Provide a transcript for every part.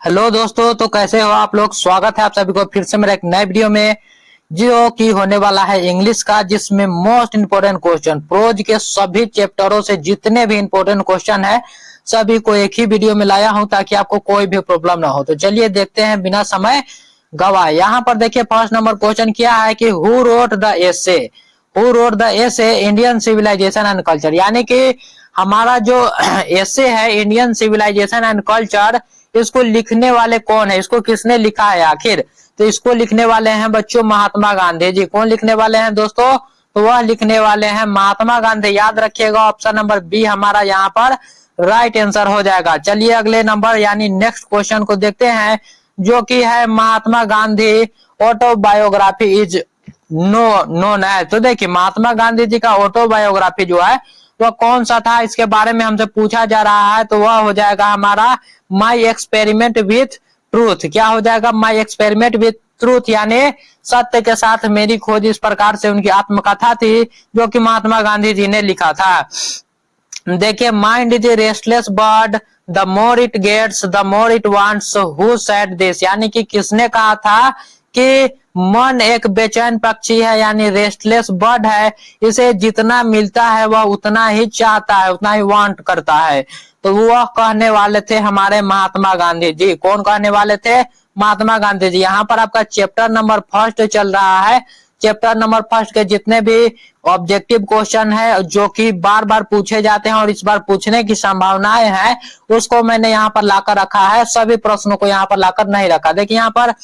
Hello दोस्तों, तो कैसे हो आप लोग। स्वागत है आप सभी को फिर से मेरे एक नए वीडियो में, जो कि होने वाला है इंग्लिश का, जिसमें मोस्ट इंपोर्टेंट क्वेश्चन प्रोज के सभी चैप्टरों से जितने भी इंपोर्टेंट क्वेश्चन है सभी को एक ही वीडियो में लाया हूं ताकि आपको कोई भी प्रॉब्लम ना हो। तो चलिए देखते हैं बिना समय गवाए। यहाँ पर देखिए फर्स्ट नंबर क्वेश्चन क्या है कि who wrote the essay. Who wrote the essay Indian civilization and culture, यानी कि हमारा जो एसे है इंडियन सिविलाइजेशन एंड कल्चर, इसको लिखने वाले कौन है, इसको किसने लिखा है आखिर। तो इसको लिखने वाले हैं बच्चों महात्मा गांधी जी। कौन लिखने वाले हैं दोस्तों, तो वह लिखने वाले हैं महात्मा गांधी। याद रखिएगा ऑप्शन नंबर बी हमारा यहाँ पर राइट आंसर हो जाएगा। चलिए अगले नंबर यानी नेक्स्ट क्वेश्चन को देखते हैं, जो कि है Mahatma Gandhi autobiography is known है। तो देखिए महात्मा गांधी जी का ऑटोबायोग्राफी जो है वह कौन सा था, इसके बारे में हमसे पूछा जा रहा है। तो वह हो जाएगा हमारा माई एक्सपेरिमेंट विथ ट्रूथ। क्या हो जाएगा, माई एक्सपेरिमेंट विथ ट्रूथ, यानी सत्य के साथ मेरी खोज। इस प्रकार से उनकी आत्मकथा थी जो कि महात्मा गांधी जी ने लिखा था। देखिए mind is a restless bird, the more it gets the more it wants, who said this, यानी कि किसने कहा था कि मन एक बेचैन पक्षी है, यानी रेस्टलेस बर्ड है, इसे जितना मिलता है वह उतना ही चाहता है, उतना ही वांट करता है। तो वह कहने वाले थे हमारे महात्मा गांधी जी। कौन कहने वाले थे, महात्मा गांधी जी। यहाँ पर आपका चैप्टर नंबर फर्स्ट चल रहा है। चैप्टर नंबर फर्स्ट के जितने भी ऑब्जेक्टिव क्वेश्चन है जो कि बार बार पूछे जाते हैं और इस बार पूछने की संभावनाएं हैं, उसको मैंने यहाँ पर लाकर रखा है। सभी प्रश्नों को यहाँ पर लाकर नहीं रखा। देखिए यहाँ पर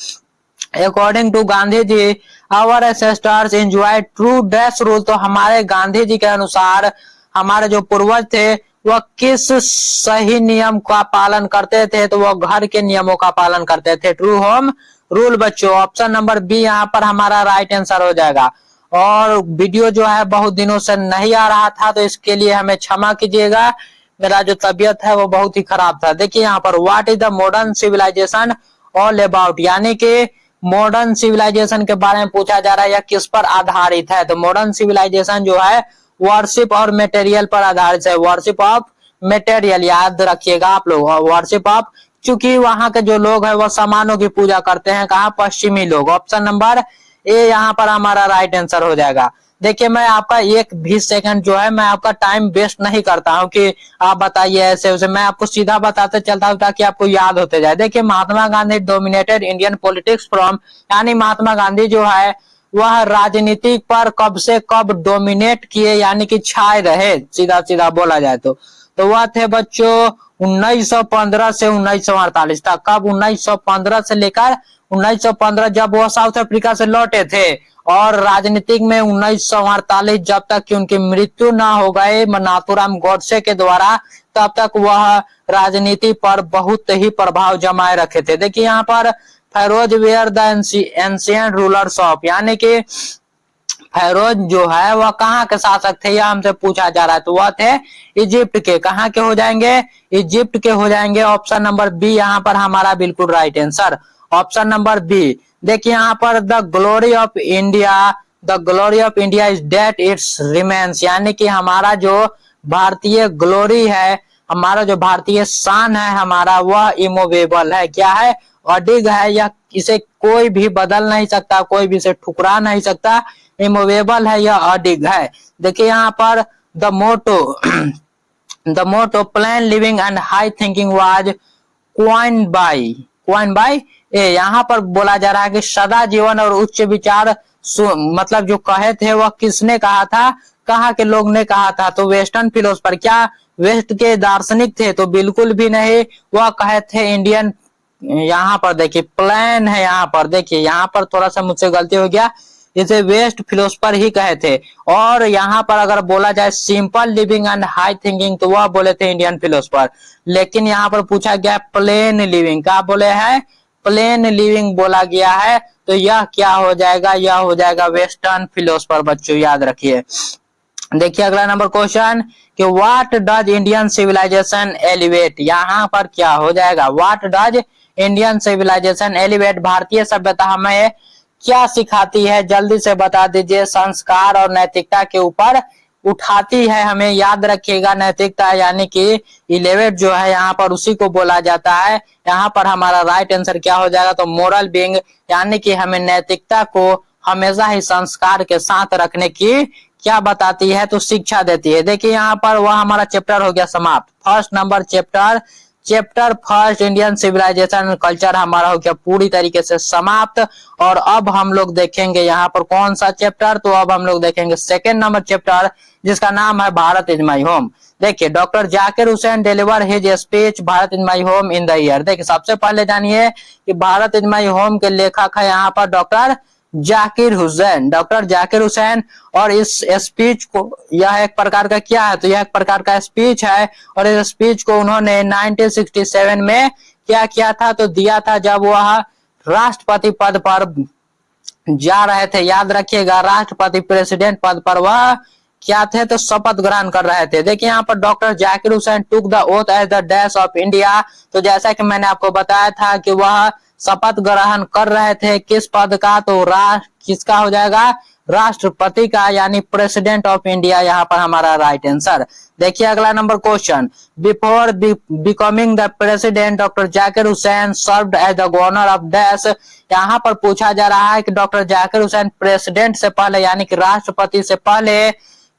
according to Gandhi ji our ancestors enjoy true dash rule. तो हमारे गांधी जी के अनुसार हमारे जो पूर्वज थे वह किस सही नियम का पालन करते थे, तो वह घर के नियमों का पालन करते थे, ट्रू होम रूल। बच्चों ऑप्शन नंबर बी यहाँ पर हमारा राइट आंसर हो जाएगा। और वीडियो जो है बहुत दिनों से नहीं आ रहा था, तो इसके लिए हमें क्षमा कीजिएगा, मेरा जो तबीयत है वो बहुत ही खराब था। देखिए यहाँ पर what is the modern civilization all about, यानी कि मॉडर्न सिविलाइजेशन के बारे में पूछा जा रहा है, या किस पर आधारित है। तो मॉडर्न सिविलाइजेशन जो है वर्शिप और मटेरियल पर आधारित है, वर्शिप ऑफ मटेरियल। याद रखिएगा आप लोग, वर्शिप ऑफ, चूंकि वहां के जो लोग हैं वो सामानों की पूजा करते हैं, कहा पश्चिमी लोग। ऑप्शन नंबर ए यहाँ पर हमारा राइट आंसर हो जाएगा। देखिए मैं आपका एक भी सेकंड जो है मैं आपका टाइम वेस्ट नहीं करता हूं कि आप बताइए ऐसे वैसे, मैं आपको सीधा बताते चलता हूं ताकि आपको याद होते जाए। देखिए Mahatma Gandhi dominated Indian politics from, यानी महात्मा गांधी जो है वह राजनीति पर कब से कब डोमिनेट किए, यानी कि छाए रहे, सीधा सीधा बोला जाए तो वह थे बच्चों 1915 से 1948 तक। कब, 1915 से लेकर 1915 जब वो साउथ अफ्रीका से लौटे थे, और राजनीतिक में 1948 जब तक कि उनकी मृत्यु ना हो गए नाथूराम गोडसे के द्वारा, तब तक वह राजनीति पर बहुत ही प्रभाव जमाए रखे थे। देखिए यहाँ पर pharaohs were the ancient rulers of, यानी कि फेरोज जो है वह कहाँ के शासक थे, यह हमसे पूछा जा रहा है। तो वह थे इजिप्ट के। कहाँ के हो जाएंगे, इजिप्ट के हो जाएंगे। ऑप्शन नंबर बी यहाँ पर हमारा बिल्कुल right answer, option number B. देखिए यहाँ पर the glory of India, the glory of India is that its remains, यानी कि हमारा जो भारतीय ग्लोरी है, हमारा जो भारतीय शान है हमारा, वह इमूवेबल है। क्या है, अडिग है, या इसे कोई भी बदल नहीं सकता, कोई भी इसे ठुकरा नहीं सकता, इमूवेबल है, यह अडिग है। देखिए यहाँ पर the motto plain living and high thinking was coined by a. यहाँ पर बोला जा रहा है कि सदा जीवन और उच्च विचार, मतलब जो कहे थे वह किसने कहा था, कहाँ के लोग ने कहा था। तो वेस्टर्न फिलोसफर, क्या वेस्ट के दार्शनिक थे, तो बिल्कुल भी नहीं, वह कहे थे इंडियन। यहाँ पर देखिए प्लान है, यहाँ पर देखिए, यहाँ पर थोड़ा सा मुझसे गलती हो गया, इसे वेस्ट फिलोसफर ही कहे थे। और यहाँ पर अगर बोला जाए simple living and high thinking, तो वह बोले थे इंडियन फिलोसफर। लेकिन यहाँ पर पूछा गया प्लेन लिविंग, क्या बोले हैं, प्लेन लिविंग बोला गया है। तो यह क्या हो जाएगा, यह हो जाएगा वेस्टर्न फिलोसफर। बच्चों याद रखिए। देखिए अगला नंबर क्वेश्चन कि what does Indian civilization elevate, यहाँ पर क्या हो जाएगा, what does Indian civilization elevate, भारतीय सभ्यता हमें क्या सिखाती है, जल्दी से बता दीजिए। संस्कार और नैतिकता के ऊपर उठाती है। हमें याद रखिएगा नैतिकता यानी कि 11 जो है यहाँ पर उसी को बोला जाता है। यहाँ पर हमारा राइट आंसर क्या हो जाएगा, तो मोरल बीइंग यानी कि हमें नैतिकता को हमेशा ही संस्कार के साथ रखने की क्या बताती है, तो शिक्षा देती है। देखिए यहाँ पर वह हमारा चैप्टर हो गया समाप्त। First number chapter first Indian civilization and culture हमारा हो गया पूरी तरीके से समाप्त। और अब हम लोग देखेंगे यहाँ पर कौन सा चैप्टर, तो अब हम लोग देखेंगे सेकंड नंबर चैप्टर जिसका नाम है भारत इज माई होम। देखिए doctor Zakir Hussain deliver his speech Bharat is my home in the year. देखिए सबसे पहले जानिए कि भारत इज माई होम के लेखक है यहाँ पर डॉक्टर जाकिर हुसैन। और इस स्पीच को, यह एक प्रकार का क्या है, तो यह एक प्रकार का स्पीच है। और इस स्पीच को उन्होंने 1967 में क्या किया था, तो दिया था जब वह राष्ट्रपति पद पर जा रहे थे। याद रखिएगा राष्ट्रपति प्रेसिडेंट पद पर वह क्या थे, तो शपथ ग्रहण कर रहे थे। देखिए यहाँ पर doctor Zakir Hussain took the oath as the dash of India. तो जैसा कि मैंने आपको बताया था कि वह शपथ ग्रहण कर रहे थे किस पद का, तो किसका हो जाएगा, राष्ट्रपति का यानी प्रेसिडेंट ऑफ इंडिया यहाँ पर हमारा राइट आंसर। देखिए अगला number question, before becoming the president doctor Zakir Hussain served as the governor of dash. यहाँ पर पूछा जा रहा है कि डॉक्टर जाकिर हुसैन प्रेसिडेंट से पहले यानी कि राष्ट्रपति से पहले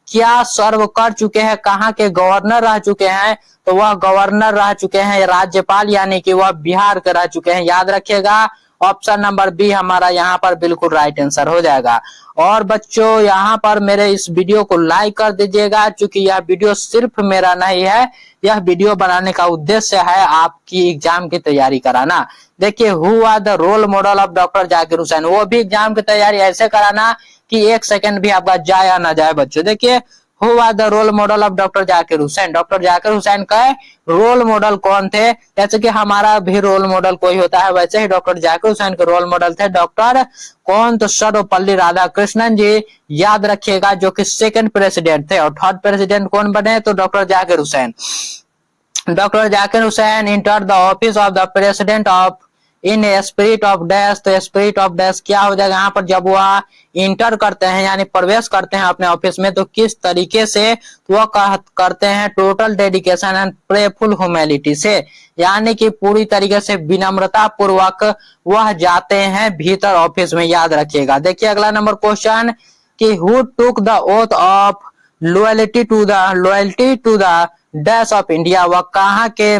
क्या सर्व कर चुके हैं, कहाँ के गवर्नर रह चुके हैं, तो वह गवर्नर रह चुके हैं राज्यपाल यानी कि वह बिहार के रह चुके हैं। याद रखिएगा ऑप्शन नंबर बी हमारा यहाँ पर बिल्कुल राइट आंसर हो जाएगा। और बच्चों यहाँ पर मेरे इस वीडियो को लाइक कर दीजिएगा, क्योंकि यह वीडियो सिर्फ मेरा नहीं है, यह वीडियो बनाने का उद्देश्य है आपकी एग्जाम की तैयारी कराना। देखिए who are the role model of doctor Zakir Hussain, वो भी एग्जाम की तैयारी ऐसे कराना कि एक सेकंड भी आपका जाए या ना जाए। बच्चों देखिए who are the role model of doctor Zakir Hussain, doctor Zakir Hussain का रोल मॉडल कौन थे, जैसे कि हमारा भी रोल मॉडल कोई होता है वैसे ही डॉक्टर जाकिर हुसैन के रोल मॉडल थे डॉक्टर कौन, तो सर्वपल्ली राधाकृष्णन जी। याद रखिएगा जो कि सेकंड प्रेसिडेंट थे। और थर्ड प्रेसिडेंट कौन बने, तो doctor Zakir Hussain. Doctor Zakir Hussain enter the office of the president of in spirit of dash. तो स्पिरिट ऑफ डैश क्या हो जाएगा यहाँ पर, जब वह इंटर करते हैं यानी प्रवेश करते हैं अपने ऑफिस में, तो किस तरीके से वह करते हैं, टोटल डेडिकेशन एंड प्रेफुल ह्यूमिलिटी से, यानी कि पूरी तरीके से विनम्रता पूर्वक वह जाते हैं भीतर ऑफिस में। याद रखिएगा। देखिए अगला नंबर क्वेश्चन कि who took the oath of loyalty to the dash of India. वह कहाँ के,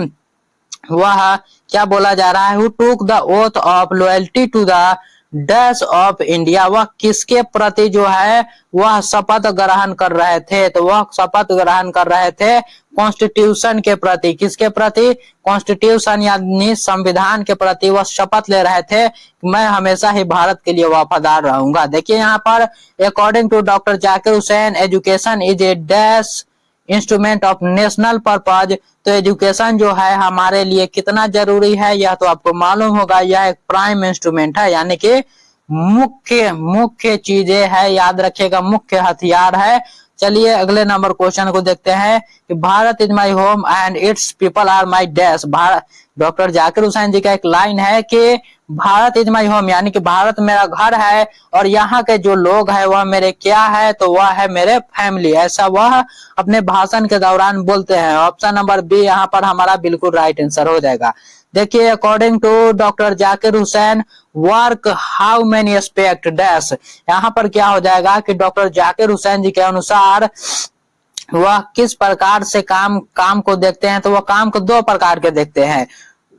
वह क्या बोला जा रहा है, who took the oath of loyalty to the dash of India, वह किसके प्रति जो है वह शपथ ग्रहण कर रहे थे, तो वह शपथ ग्रहण कर रहे थे कॉन्स्टिट्यूशन के प्रति। किसके प्रति, कॉन्स्टिट्यूशन यानी संविधान के प्रति वह शपथ ले रहे थे कि मैं हमेशा ही भारत के लिए वफादार रहूंगा। देखिए यहाँ पर according to doctor Zakir Hussain education is a dash instrument of national purpose. तो एजुकेशन जो है हमारे लिए कितना जरूरी है यह तो आपको मालूम होगा, यह एक प्राइम इंस्ट्रूमेंट है यानी कि मुख्य चीजें है। याद रखिएगा मुख्य हथियार है। चलिए अगले नंबर क्वेश्चन को देखते हैं कि Bharat is my home and its people are my dash. Bharat, doctor Zakir Hussain ji का एक लाइन है कि भारत इज माई होम यानी कि भारत मेरा घर है और यहाँ के जो लोग हैं वह मेरे क्या है, तो वह है मेरे फैमिली। ऐसा वह अपने भाषण के दौरान बोलते हैं। ऑप्शन नंबर बी यहाँ पर हमारा बिल्कुल राइट आंसर हो जाएगा। देखिए according to doctor Zakir Hussain work how many aspect dash, यहाँ पर क्या हो जाएगा कि डॉक्टर जाकिर हुसैन जी के अनुसार वह किस प्रकार से काम को देखते हैं, तो वह काम को दो प्रकार के देखते हैं।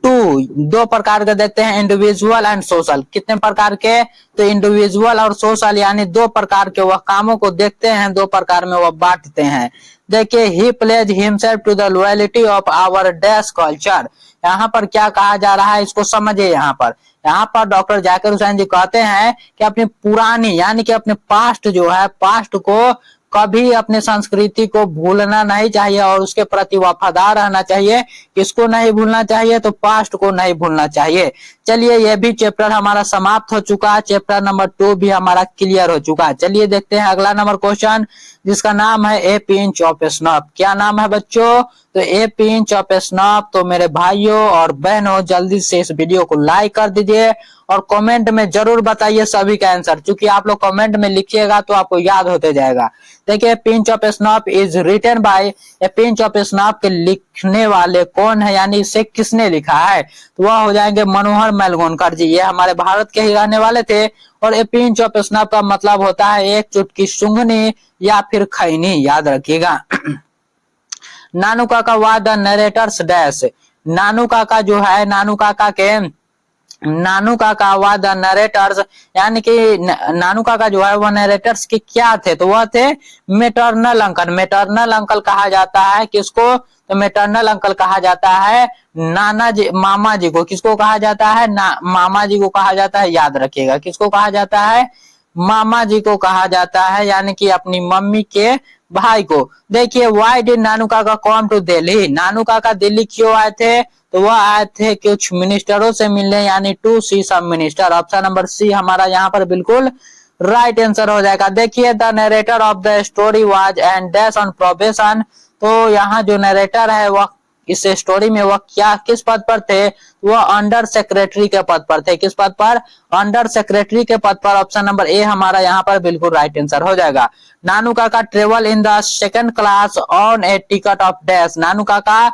दो प्रकार के देखते हैं, इंडिविजुअल एंड सोशल। कितने प्रकार के, तो इंडिविजुअल और सोशल यानी दो प्रकार के वह कामों को देखते हैं, दो प्रकार में वह बांटते हैं। देखिए he pledge himself to the loyalty of our dash culture. यहाँ पर क्या कहा जा रहा है इसको समझिए। यहाँ पर डॉक्टर जाकिर हुसैन जी कहते हैं कि अपनी पुरानी यानी कि अपने पास्ट जो है, पास्ट को कभी अपने संस्कृति को भूलना नहीं चाहिए और उसके प्रति वफादार रहना चाहिए। किसको नहीं भूलना चाहिए, तो पास्ट को नहीं भूलना चाहिए। चलिए ये भी चैप्टर हमारा समाप्त हो चुका है, चैप्टर नंबर 2 भी हमारा क्लियर हो चुका है। चलिए देखते हैं अगला नंबर क्वेश्चन जिसका नाम है ए पिंच ऑफ स्नफ। क्या नाम है बच्चों, तो ए पिंच ऑफ स्नॉप। तो मेरे भाइयों और बहनों जल्दी से इस वीडियो को लाइक कर दीजिए और कमेंट में जरूर बताइए सभी का आंसर, क्योंकि आप लोग कमेंट में लिखिएगा तो आपको याद होते जाएगा। देखिए pinch of snuff is written by, a pinch of snuff के लिखने वाले कौन है, यानी इसे किसने लिखा है, तो वह हो जाएंगे मनोहर मैलगोनकर जी। ये हमारे भारत के ही रहने वाले थे। और ए पिंच ऑफ स्नॉप का मतलब होता है एक चुटकी सूंघनी या फिर खैनी, याद रखिएगा। नानू काका was the narrator's dash. Nanu काका जो है, नानू काका वाज द नरेटर्स, यानी कि नानू काका जो है वह नरेटर्स के क्या थे, तो वह थे मेटरनल अंकल। मेटरनल अंकल कहा जाता है किसको, तो मेटरनल अंकल कहा जाता है नाना जी, मामा जी को। किसको कहा जाता है, मामा जी को कहा जाता है, याद रखिएगा। किसको कहा जाता है, मामा जी को कहा जाता है, यानी कि अपनी मम्मी के भाई को। देखिए व्हाई डिड नानू काका कम टू दिल्ली, नानू काका दिल्ली क्यों आए थे, तो वह आए थे कुछ मिनिस्टरों से मिलने, यानी to see some minister. Option number C हमारा यहाँ पर बिल्कुल राइट आंसर हो जाएगा। देखिए the narrator of the story was and dash on probation. तो यहाँ जो नरेटर है वह इस स्टोरी में वह क्या किस पद पर थे, वह अंडर सेक्रेटरी के पद पर थे। किस पद पर, अंडर सेक्रेटरी के पद पर। ऑप्शन नंबर ए हमारा यहाँ पर बिल्कुल राइट आंसर हो जाएगा। Nanu Kaka travel in the second class on a ticket of dash. Nanu Kaka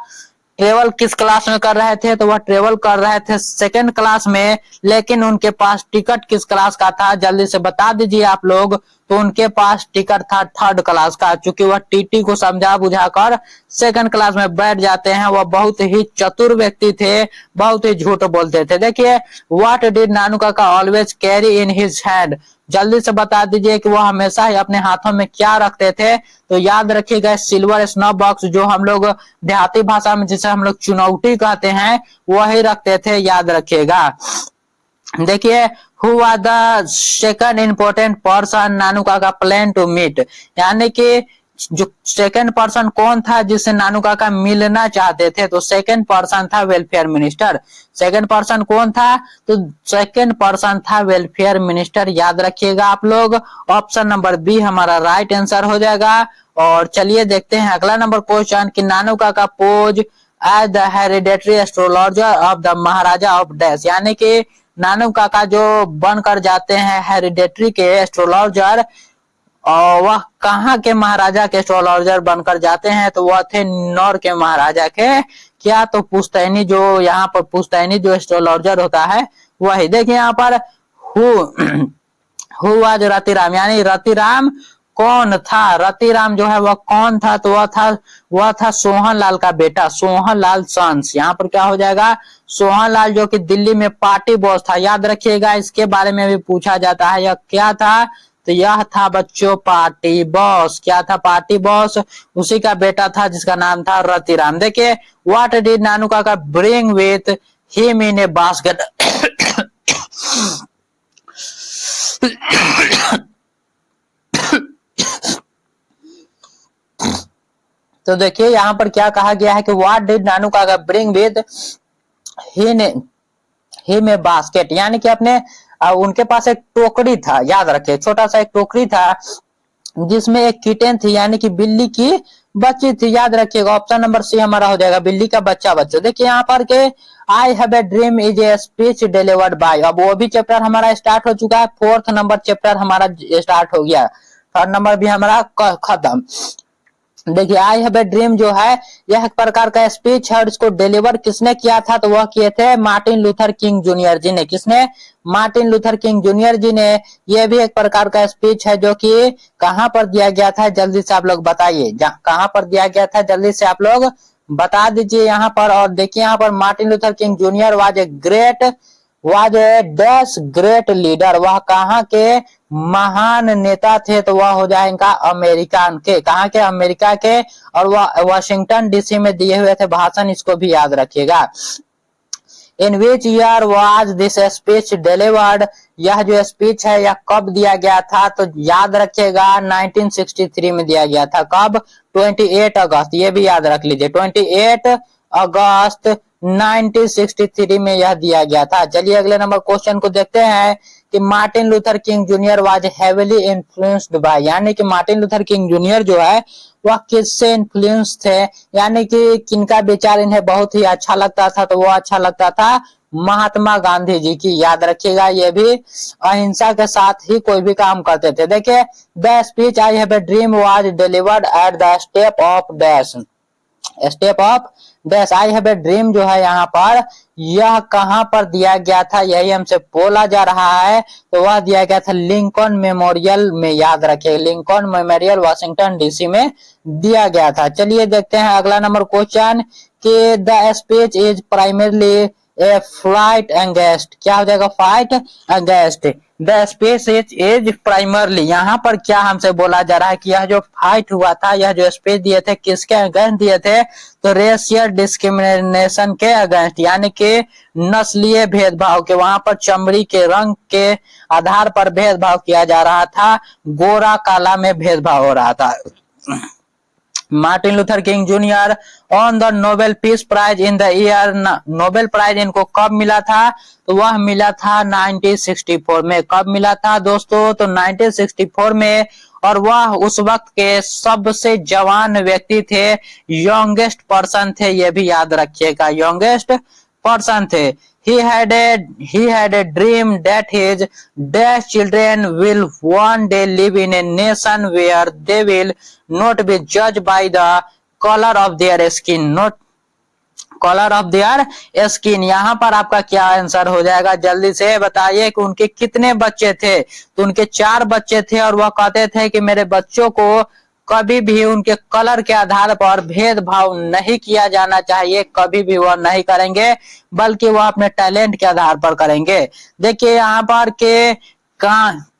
travel किस क्लास में कर रहे थे, तो वह ट्रेवल कर रहे थे सेकंड क्लास में, लेकिन उनके पास टिकट किस क्लास का था, जल्दी से बता दीजिए आप लोग। तो उनके पास टिकट था थर्ड क्लास का, क्योंकि वह टीटी को समझा बुझाकर सेकंड क्लास में बैठ जाते हैं। वह बहुत ही चतुर व्यक्ति थे, बहुत ही झूठ बोलते थे। देखिए व्हाट डिड नानू काका always carry in his hand, जल्दी से बता दीजिए कि वह हमेशा ही अपने हाथों में क्या रखते थे, तो याद रखिएगा सिल्वर स्नॉप बॉक्स, जो हम लोग देहाती भाषा में जिसे हम लोग चुनौती कहते हैं, वही रखते थे, याद रखिएगा। देखिए who was the second important person Nanu Kaka plan to meet, यानी कि जो सेकंड पर्सन कौन था जिससे नानू काका मिलना चाहते थे, तो सेकंड पर्सन था वेलफेयर मिनिस्टर। सेकंड पर्सन कौन था, तो सेकंड पर्सन था वेलफेयर मिनिस्टर, याद रखिएगा आप लोग। ऑप्शन नंबर बी हमारा राइट आंसर हो जाएगा। और चलिए देखते हैं अगला नंबर क्वेश्चन कि Nanu Kaka pose as the hereditary astrologer of the maharaja of dash, यानी कि नानू काका जो बनकर जाते हैं हेरिडेटरी के एस्ट्रोलॉजर, और वह कहाँ के महाराजा के एस्ट्रोलॉजर बनकर जाते हैं, तो वह थे नौर के महाराजा के क्या, तो पुश्तैनी, जो यहाँ पर पुश्तैनी जो एस्ट्रोलॉजर होता है वही। देखिए यहाँ पर हु वाज रतिराम, यानी रतिराम कौन था, रतिराम जो है वह कौन था, तो वह था सोहन लाल का बेटा, सोहन लाल सन्स। यहाँ पर क्या हो जाएगा, सोहन लाल जो कि दिल्ली में पार्टी बॉस था, याद रखिएगा। इसके बारे में भी पूछा जाता है, यह क्या था, तो यह था बच्चों पार्टी बॉस। क्या था, पार्टी बॉस, उसी का बेटा था जिसका नाम था रतिराम। देखिए व्हाट डिड नानू काका bring with him in A basket. तो देखिए यहाँ पर क्या कहा गया है कि व्हाट डिड नानू काका bring with him a basket, यानी कि अपने उनके पास एक टोकरी था, याद रखिए, छोटा सा एक टोकरी था जिसमें एक किटेन थी, यानी कि बिल्ली की बच्ची थी, याद रखिएगा। ऑप्शन नंबर सी हमारा हो जाएगा, बिल्ली का बच्चा। देखिए यहाँ पर के I have a dream is a speech delivered by, अब वो भी चैप्टर हमारा स्टार्ट हो चुका है, फोर्थ नंबर चैप्टर हमारा स्टार्ट हो गया, थर्ड नंबर भी हमारा खत्म। देखिए आई हैव ए ड्रीम जो है यह एक प्रकार का स्पीच है, और इसको डिलीवर किसने किया था, तो वह किए थे मार्टिन लूथर किंग जूनियर जी ने। किसने, मार्टिन लूथर किंग जूनियर जी ने। यह भी एक प्रकार का स्पीच है जो कि कहां पर दिया गया था, जल्दी से आप लोग बताइए, कहां पर दिया गया था, जल्दी से आप लोग बता दीजिए यहाँ पर। और देखिए यहाँ पर Martin Luther King junior was a dash great leader, वह कहाँ के महान नेता थे, तो वह हो जाएगा अमेरिका के, कहाँ के, अमेरिका के। और वह वाशिंगटन डीसी में दिए हुए थे भाषण, इसको भी याद रखिएगा। In which year was this speech delivered, यह जो स्पीच है यह कब दिया गया था, तो याद रखिएगा 1963 में दिया गया था। कब, 28 अगस्त, ये भी याद रख लीजिए, 28 अगस्त 1963 में यह दिया गया था। चलिए अगले नंबर क्वेश्चन को देखते हैं कि Martin Luther King junior was heavily influenced by, यानी कि मार्टिन लूथर किंग जूनियर जो है वह किससे इन्फ्लुएंस थे, यानी कि किनका विचार इन्हें बहुत ही अच्छा लगता था, तो वो अच्छा लगता था महात्मा गांधी जी की। याद रखिएगा, ये भी अहिंसा के साथ ही कोई भी काम करते थे। देखिए, the speech I have a dream was delivered at the step of dash. I have a dream जो है यहाँ पर, यह कहां पर दिया गया था, यही हमसे बोला जा रहा है, तो वह दिया गया था लिंकन मेमोरियल में। याद रखिए, लिंकन मेमोरियल वाशिंगटन डीसी में दिया गया था। चलिए देखते हैं अगला नंबर क्वेश्चन कि the speech is primarily A fight against, क्या हो जाएगा, fight against the space is primarily. यहाँ पर क्या हमसे बोला जा रहा है कि यह जो फाइट हुआ था, यह जो स्पेस दिए थे किसके अगेंस्ट दिए थे, तो रेशियल डिस्क्रिमिनेशन के अगेंस्ट, यानी कि नस्लीय भेदभाव के, वहां पर चमड़ी के रंग के आधार पर भेदभाव किया जा रहा था, गोरा काला में भेदभाव हो रहा था। Martin Luther King junior on the Nobel peace prize in the year, Nobel prize इनको कब मिला था, तो वह मिला था 1964 में। कब मिला था दोस्तों, तो 1964 में, और वह उस वक्त के सबसे जवान व्यक्ति थे, यंगेस्ट पर्सन थे, ये भी याद रखिएगा, यंगेस्ट पर्सन थे। He had a dream that his dash children will one day live in a nation where they will not be judged by the color of their skin, not color of their skin। यहाँ पर आपका क्या answer हो जाएगा, जल्दी से बताइए कि उनके कितने बच्चे थे, तो उनके 4 बच्चे थे, और वह कहते थे कि मेरे बच्चों को कभी भी उनके कलर के आधार पर भेदभाव नहीं किया जाना चाहिए, कभी भी वह नहीं करेंगे, बल्कि वह अपने टैलेंट के आधार पर करेंगे। देखिए यहाँ पर के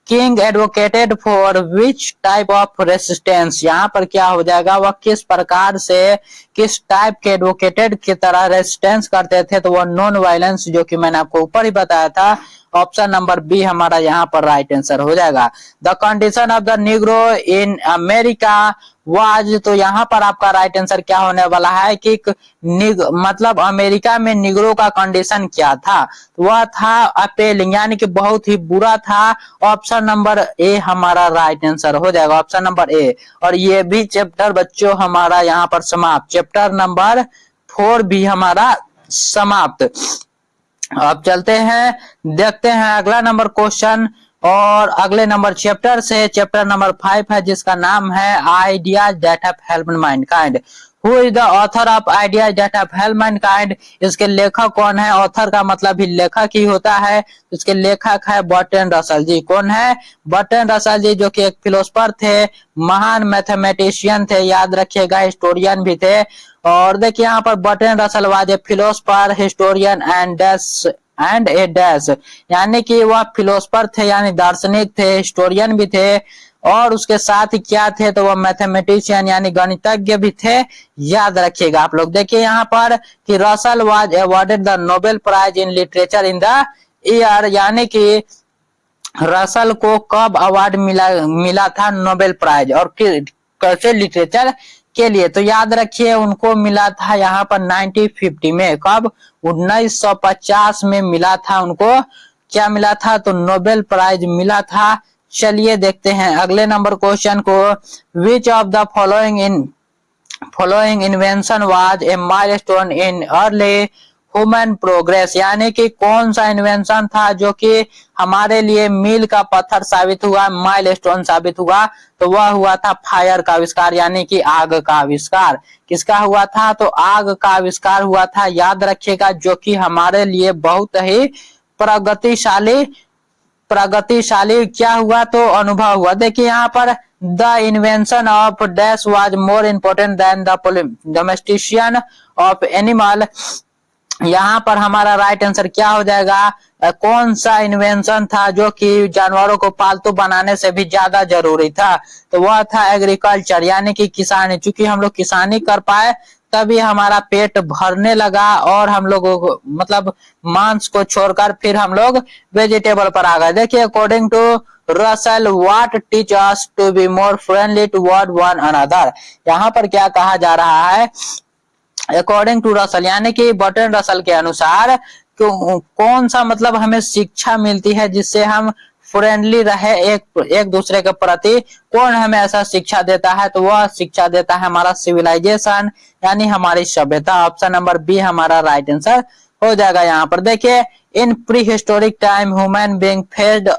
king advocated for which type of resistance, यहाँ पर क्या हो जाएगा, वह किस प्रकार से, किस टाइप के एडवोकेटेड की तरह रेसिस्टेंस करते थे, तो वह नॉन वायलेंस, जो कि मैंने आपको ऊपर ही बताया था। ऑप्शन नंबर बी हमारा यहाँ पर राइट आंसर हो जाएगा। The condition of the Negro in America was, तो यहाँ पर आपका राइट आंसर क्या होने वाला है कि मतलब अमेरिका में निग्रो का कंडीशन क्या था, वह था अपेलिंग, यानी कि बहुत ही बुरा था। ऑप्शन नंबर ए हमारा राइट आंसर हो जाएगा, ऑप्शन नंबर ए। और ये भी चैप्टर बच्चों हमारा यहाँ पर समाप्त, चैप्टर नंबर 4 भी हमारा समाप्त। अब चलते हैं, देखते हैं अगला नंबर क्वेश्चन, और अगले नंबर चैप्टर से, चैप्टर नंबर 5 है, जिसका नाम है ideas that have helped Mankind. Who is the author of ideas that have helped Mankind, इसके लेखक कौन है, ऑथर का मतलब ही लेखक ही होता है, इसके लेखक है बर्ट्रैंड रसल जी। कौन है, बर्ट्रैंड रसल जी, जो कि एक फिलोसोफर थे, महान मैथमेटिशियन थे, याद रखिएगा, हिस्टोरियन भी थे। और देखिए यहाँ पर Bertrand Russell was a philosopher, historian and A dash, यानी कि वह फिलोसोफर थे, यानी दार्शनिक थे, हिस्टोरियन भी थे, और उसके साथ ही क्या थे, तो वह मैथमेटिशियन यानी गणितज्ञ भी थे। याद रखिएगा आप लोग। देखिए यहाँ पर कि Russell was awarded the Nobel prize in literature in the year, यानी कि रसल को कब अवार्ड मिला था नोबेल प्राइज, और कैसे, लिटरेचर के लिए, तो याद रखिए उनको मिला था यहाँ पर 1950 में। कब, 1950 में मिला था उनको, क्या मिला था, तो नोबेल प्राइज मिला था। चलिए देखते हैं अगले नंबर क्वेश्चन को। Which of the following invention was a milestone in early human progress, यानी कि कौन सा इन्वेंशन था जो कि हमारे लिए मील का पत्थर साबित हुआ, माइलस्टोन साबित हुआ, तो वह हुआ था फायर का आविष्कार, यानी कि आग का आविष्कार। किसका हुआ था, तो आग का आविष्कार हुआ था। याद रखिएगा, जो कि हमारे लिए बहुत ही प्रगतिशाली क्या हुआ, तो अनुभव हुआ। देखिए यहाँ पर the invention of dash was more important than the domestication of animal, यहाँ पर हमारा राइट आंसर क्या हो जाएगा, कौन सा इन्वेंशन था जो कि जानवरों को पालतू बनाने से भी ज्यादा जरूरी था, तो वह था एग्रीकल्चर, यानी कि किसानी। चूंकि हम लोग किसानी कर पाए तभी हमारा पेट भरने लगा, और हम लोग मतलब मांस को छोड़कर फिर हम लोग वेजिटेबल पर आ गए। देखिए according to Russell what teach us to be more friendly toward one another, यहाँ पर क्या कहा जा रहा है, अकॉर्डिंग टू रसल, यानी कि बर्ट्रैंड रसल के अनुसार कौन सा मतलब हमें शिक्षा मिलती है जिससे हम फ्रेंडली रहे एक दूसरे के प्रति, कौन हमें ऐसा शिक्षा देता है, तो वह शिक्षा देता है हमारा सिविलाइजेशन यानी हमारी सभ्यता। ऑप्शन नंबर बी हमारा राइट आंसर हो जाएगा। यहाँ पर देखिए, इन pre historic time human being faced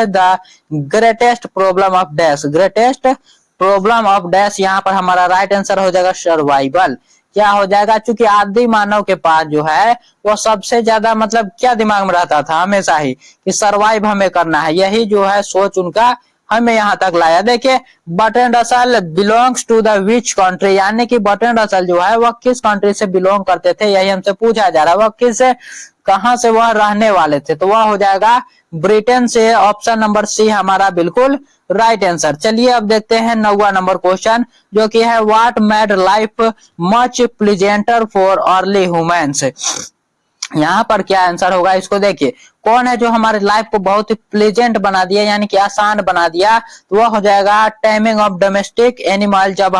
the greatest problem of dash, greatest problem of dash, यहाँ पर हमारा राइट आंसर हो जाएगा सर्वाइवल। क्या हो जाएगा, चूंकि आदि मानव के पास जो है वो सबसे ज्यादा मतलब क्या दिमाग में रहता था हमेशा ही कि सरवाइव हमें करना है, यही जो है सोच उनका हमें यहाँ तक लाया। देखिए, Bertrand Russell belongs to the which country, यानी कि बर्ट्रैंड रसल जो है वह किस कंट्री से बिलोंग करते थे, यही हमसे पूछा जा रहा है। वह किस कहां से वह रहने वाले थे, तो वह हो जाएगा ब्रिटेन से। ऑप्शन नंबर सी हमारा बिल्कुल राइट आंसर। चलिए अब देखते हैं 9वां नंबर क्वेश्चन, जो कि है what made life much pleasanter for early humans. यहाँ पर क्या आंसर होगा, इसको देखिए, कौन है जो हमारे लाइफ को बहुत ही प्लेजेंट बना दिया यानी कि आसान बना दिया, तो वह हो जाएगा टेमिंग ऑफ डोमेस्टिक एनिमल। जब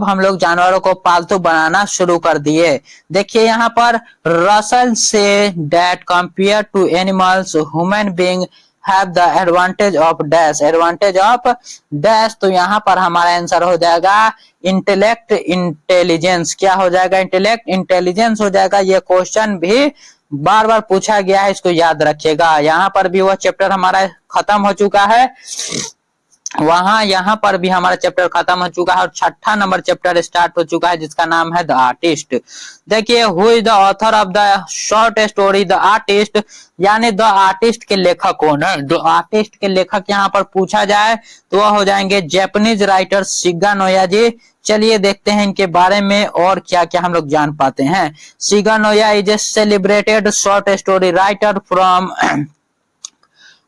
हम लोग जानवरों को पालतू बनाना शुरू कर दिए। देखिए यहाँ पर Russell says that compare to animals human being have the advantage of dash, advantage of dash, तो यहाँ पर हमारा आंसर हो जाएगा इंटेलेक्ट इंटेलिजेंस। क्या हो जाएगा, इंटेलेक्ट इंटेलिजेंस हो जाएगा। ये क्वेश्चन भी बार बार पूछा गया है, इसको याद रखिएगा। यहाँ पर भी वह चैप्टर हमारा खत्म हो चुका है, यहाँ पर भी हमारा चैप्टर खत्म हो चुका है और 6ठा नंबर चैप्टर स्टार्ट हो चुका है जिसका नाम है द आर्टिस्ट। देखिए, who is the author of the short story the artist, यानी द आर्टिस्ट के लेखक कौन है। द आर्टिस्ट के लेखक यहाँ पर पूछा जाए तो वह हो जाएंगे जापानीज राइटर शिगा नोया जी। चलिए देखते हैं इनके बारे में और क्या क्या हम लोग जान पाते हैं। Shiga Noah is a celebrated short story writer from,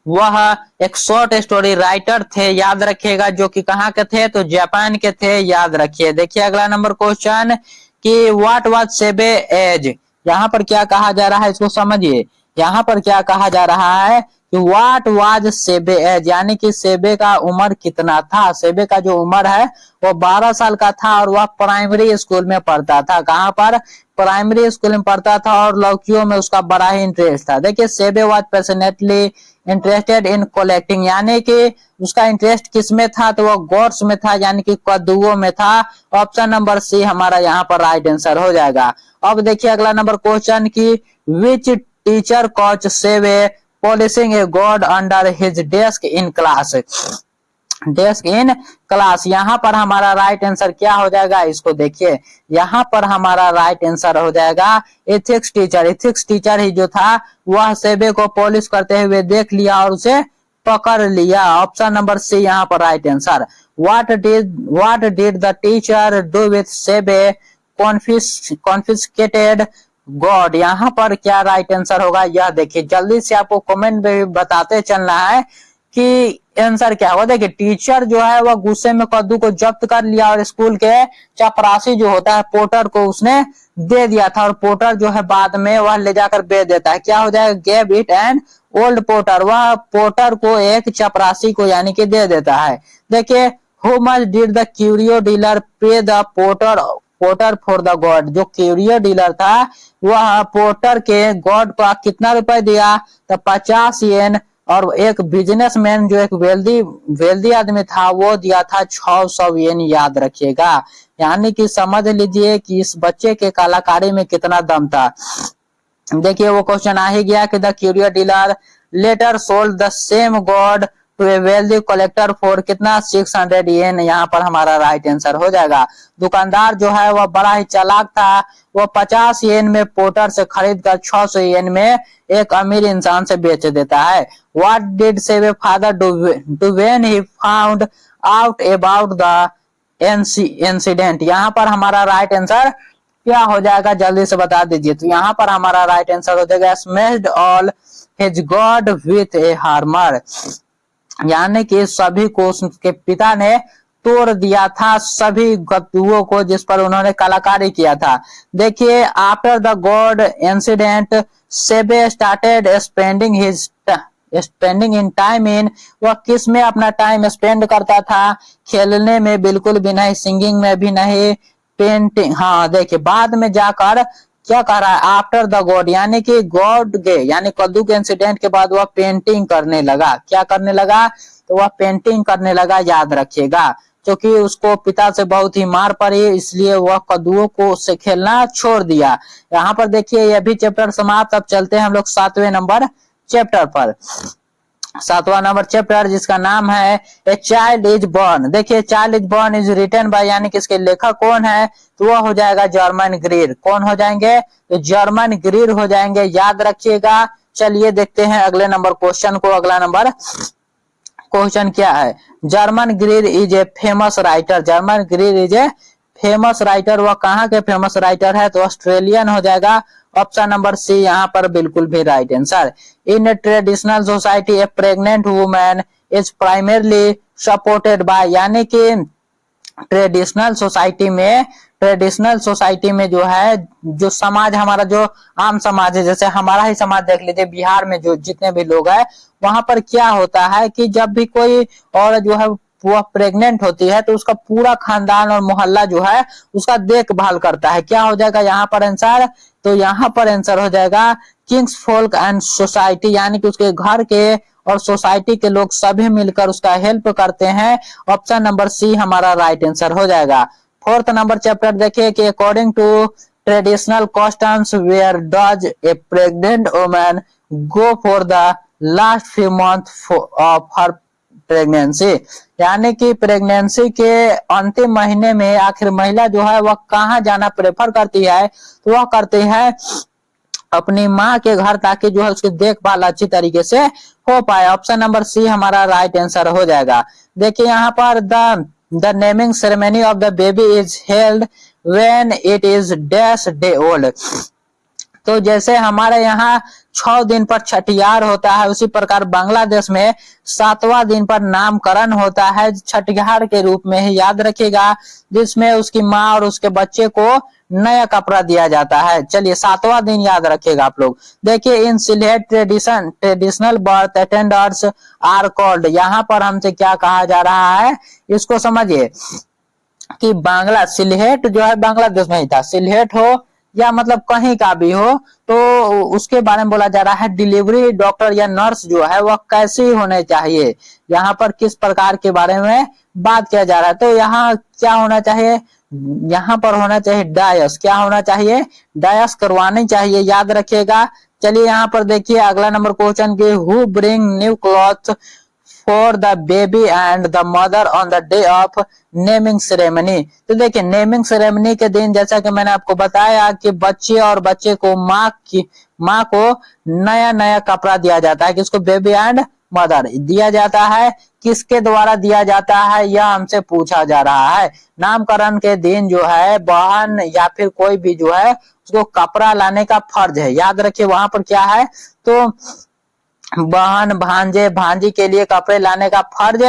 वह एक शॉर्ट स्टोरी राइटर थे, याद रखिएगा, जो कि कहाँ के थे, तो जापान के थे, याद रखिए। देखिए अगला नंबर क्वेश्चन कि व्हाट वाज सेबे एज, यहाँ पर क्या कहा जा रहा है, इसको समझिए। यहाँ पर क्या कहा जा रहा है कि व्हाट वाज सेबे एज, यानी कि सेबे का उम्र कितना था। सेबे का जो उम्र है वो 12 साल का था और वह प्राइमरी स्कूल में पढ़ता था। कहाँ पर, प्राइमरी स्कूल में पढ़ता था और लड़कियों में उसका बड़ा ही इंटरेस्ट था। देखिए, Sebe was passionately interested in collecting, यानी कि उसका इंटरेस्ट किस में था, तो वो गोड्स में था, यानी कि कद्दुओं में था। ऑप्शन नंबर सी हमारा यहाँ पर राइट आंसर हो जाएगा। अब देखिए अगला नंबर क्वेश्चन की which teacher caught Sebe polishing a god under his desk in class, desk in class, यहाँ पर हमारा राइट आंसर क्या हो जाएगा, इसको देखिए। यहाँ पर हमारा राइट आंसर हो जाएगा एथिक्स टीचर। एथिक्स टीचर ही जो था वह सेबे को पॉलिश करते हुए देख लिया और उसे पकड़ लिया। ऑप्शन नंबर सी यहाँ पर right answer. What did the teacher do with Sebe confiscated god, यहाँ पर क्या राइट आंसर होगा, यह देखिए। जल्दी से आपको कमेंट में बताते चलना है कि आंसर क्या होगा। देखिए, टीचर जो है वह गुस्से में कद्दू को जब्त कर लिया और स्कूल के चपरासी जो होता है पोर्टर को उसने दे दिया था और पोर्टर जो है बाद में वह ले जाकर बेच देता है। क्या हो जाएगा, gave it and old porter, वह पोर्टर को एक चपरासी को यानी कि दे देता है। देखिए, how much did the curio dealer pay the porter for the god, जो क्यूरियो डीलर था वह पोर्टर के गॉड को कितना रुपए दिया, तो 50 येन, और एक बिजनेसमैन जो एक वेल्दी आदमी था वो दिया था 600 येन, याद रखिएगा। यानी कि समझ लीजिए कि इस बच्चे के कलाकारी में कितना दम था। देखिए वो क्वेश्चन आ ही गया कि the curio dealer later sold the same god to a wealthy collector for कितना, 600 येन, यहाँ पर हमारा राइट आंसर हो जाएगा। दुकानदार जो है वह बड़ा ही चालाक था, वो 50 येन में पोर्टर से खरीद कर 600 येन में एक अमीर इंसान से बेच देता है। What did Sebe father do when he found out about the incident, यहाँ पर हमारा राइट आंसर क्या हो जाएगा, जल्दी से बता दीजिए। तो यहाँ पर हमारा राइट आंसर हो जाएगा smashed all his God with A Harmer, यानी कि सभी को उसके पिता ने तोड़ दिया था, सभी गद्दुओं को जिस पर उन्होंने कलाकारी किया था। देखिए, after the god incident Sebe started spending in time in, वह किस में अपना टाइम स्पेंड करता था, खेलने में बिल्कुल भी नहीं, सिंगिंग में भी नहीं, पेंटिंग, हाँ देखिए बाद में जाकर क्या कह रहा है, आफ्टर द गॉड, यानी कि गॉड के यानी कद्दू के इंसिडेंट के बाद वह पेंटिंग करने लगा। क्या करने लगा, तो वह पेंटिंग करने लगा, याद रखिएगा। क्योंकि उसको पिता से बहुत ही मार पड़ी, इसलिए वह कद्दुओं को से खेलना छोड़ दिया। यहाँ पर देखिए यह भी चैप्टर समाप्त। अब चलते हैं हम लोग 7वें नंबर चैप्टर पर। 7वां नंबर चैप्टर जिसका नाम है ए चाइल्ड इज बॉर्न। देखिए child is born is written by, यानी कि इसके लेखक कौन है, तो वह हो जाएगा जर्मन ग्रीर। कौन हो जाएंगे, तो जर्मन ग्रीर हो जाएंगे, याद रखिएगा। चलिए देखते हैं अगले नंबर क्वेश्चन को। अगला नंबर क्वेश्चन क्या है, German Greer is a famous writer. German Greer is a famous writer, वह कहाँ के फेमस राइटर है, तो ऑस्ट्रेलियन हो जाएगा। ऑप्शन नंबर सी यहाँ पर बिल्कुल भी right answer. In traditional society A pregnant women is primarily supported by, यानी कि ट्रेडिशनल सोसाइटी में जो है, जो समाज हमारा जो आम समाज है, जैसे हमारा ही समाज देख लीजिए, बिहार में जो जितने भी लोग हैं, वहां पर क्या होता है कि जब भी कोई औरत जो है वह प्रेग्नेंट होती है, तो उसका पूरा खानदान और मोहल्ला जो है उसका देखभाल करता है। क्या हो जाएगा यहाँ पर आंसर, तो यहाँ पर आंसर हो जाएगा किंग्स फोल्क एंड सोसाइटी, यानी कि उसके घर के और सोसाइटी के लोग सभी मिलकर उसका हेल्प करते हैं। ऑप्शन नंबर सी हमारा राइट आंसर हो जाएगा। 4th नंबर चैप्टर देखिए कि according to traditional customs where does a pregnant woman go for the last few month of her pregnancy, यानी कि प्रेगनेंसी के अंतिम महीने में आखिर महिला जो है वह कहाँ जाना प्रेफर करती है, तो वह करती है अपनी माँ के घर, ताकि जो है उसकी देखभाल अच्छी तरीके से हो पाए। ऑप्शन नंबर सी हमारा राइट आंसर हो जाएगा। देखिए यहाँ पर the naming ceremony of the baby is held when it is dash day old. तो जैसे हमारे यहाँ 6 दिन पर छठियार होता है, उसी प्रकार बांग्लादेश में 7वां दिन पर नामकरण होता है छठियार के रूप में ही, याद रखिएगा, जिसमें उसकी माँ और उसके बच्चे को नया कपड़ा दिया जाता है। चलिए 7वां दिन याद रखिएगा आप लोग। देखिए in Sylhet traditional birth attendants are called, यहाँ पर हमसे क्या कहा जा रहा है, इसको समझिए कि सिलहेट जो है बांग्लादेश में ही था, सिलहेट हो या मतलब कहीं का भी हो, तो उसके बारे में बोला जा रहा है डिलीवरी डॉक्टर या नर्स जो है वह कैसी होने चाहिए, यहाँ पर किस प्रकार के बारे में बात किया जा रहा है। तो यहाँ क्या होना चाहिए, यहाँ पर होना चाहिए डायस। क्या होना चाहिए, डायस करवानी चाहिए, याद रखिएगा। चलिए यहाँ पर देखिए अगला नंबर क्वेश्चन की, who bring new cloth for the baby and the mother on the day of naming ceremony. तो देखिए नेमिंग सेरेमनी के दिन, जैसा कि मैंने आपको बताया कि बच्चे और बच्चे को माँ को नया नया कपड़ा दिया जाता है, किसको, बेबी एंड मदर दिया जाता है। किसके द्वारा दिया जाता है, यह हमसे पूछा जा रहा है। नामकरण के दिन जो है बहन या फिर कोई भी जो है उसको कपड़ा लाने का फर्ज है, याद रखिए। वहां पर क्या है, तो बहन भांजे भांजी के लिए कपड़े लाने का फर्ज